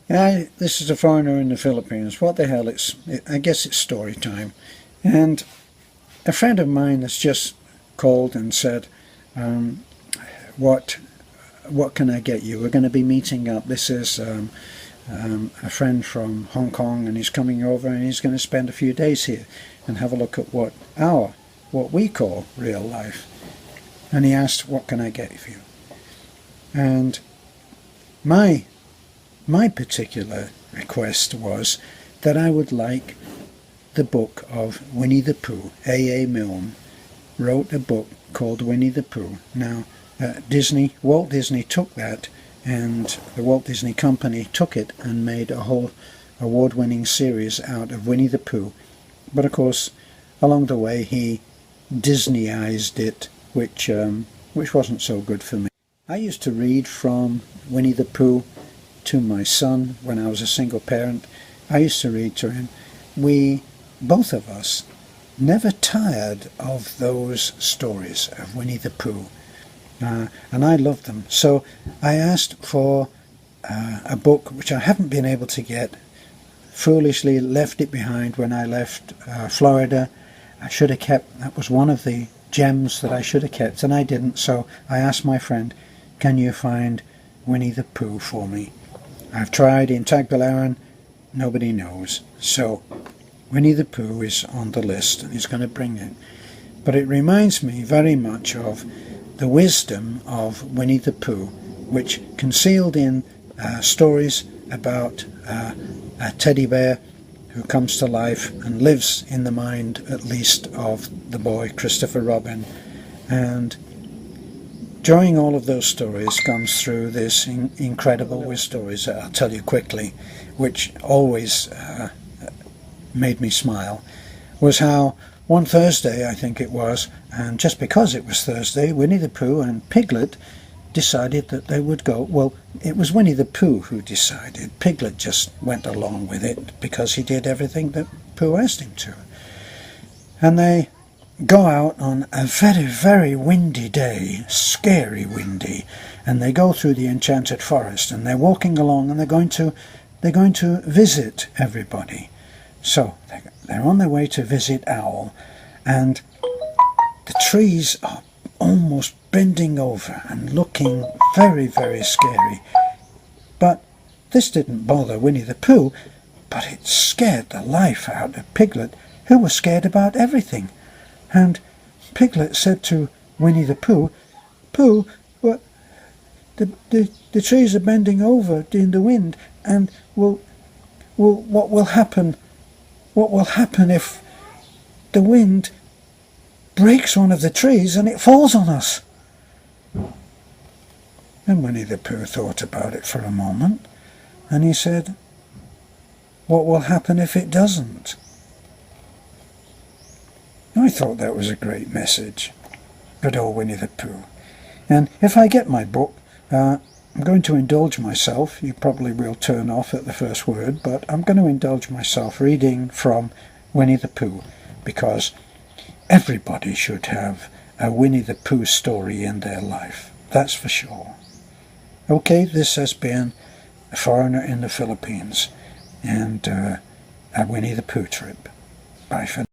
This is a foreigner in the Philippines. What the hell? I guess it's story time. And a friend of mine has just called and said, what can I get you? We're going to be meeting up. This is a friend from Hong Kong, and he's coming over and he's going to spend a few days here and have a look at what we call real life. And he asked, what can I get you? And my particular request was that I would like the book of Winnie the Pooh. A.A. Milne wrote a book called Winnie the Pooh. Now, Walt Disney took that, and the Walt Disney Company took it and made a whole award-winning series out of Winnie the Pooh. But of course, along the way, he Disneyized it, which wasn't so good for me. I used to read from Winnie the Pooh to my son when I was a single parent. I used to read to him. We, both of us, never tired of those stories of Winnie the Pooh. And I loved them. So I asked for a book which I haven't been able to get. Foolishly left it behind when I left Florida. I should have kept, that was one of the gems that I should have kept, and I didn't. So I asked my friend, can you find Winnie the Pooh for me? I've tried in Tagbilaran, nobody knows. So Winnie the Pooh is on the list, and he's going to bring it. But it reminds me very much of the wisdom of Winnie the Pooh, which concealed in stories about a teddy bear who comes to life and lives in the mind, at least, of the boy Christopher Robin. And during all of those stories comes through this incredible stories that I'll tell you quickly, which always made me smile, was how one Thursday, I think it was, and just because it was Thursday, Winnie the Pooh and Piglet decided that they would go. Well, it was Winnie the Pooh who decided. Piglet just went along with it because he did everything that Pooh asked him to. And they go out on a very, very windy day, scary windy, and they go through the enchanted forest, and they're walking along, and they're going to visit everybody. So they're on their way to visit Owl, and the trees are almost bending over and looking very, very scary. But this didn't bother Winnie the Pooh, but it scared the life out of Piglet, who was scared about everything. And Piglet said to Winnie the Pooh, "Pooh, what? The trees are bending over in the wind, and what will happen? What will happen if the wind breaks one of the trees and it falls on us?" And Winnie the Pooh thought about it for a moment, and he said, "What will happen if it doesn't?" I thought that was a great message. Good old Winnie the Pooh. And if I get my book, I'm going to indulge myself. You probably will turn off at the first word, but I'm going to indulge myself reading from Winnie the Pooh, because everybody should have a Winnie the Pooh story in their life. That's for sure. Okay, this has been A Foreigner in the Philippines and a Winnie the Pooh trip. Bye for now.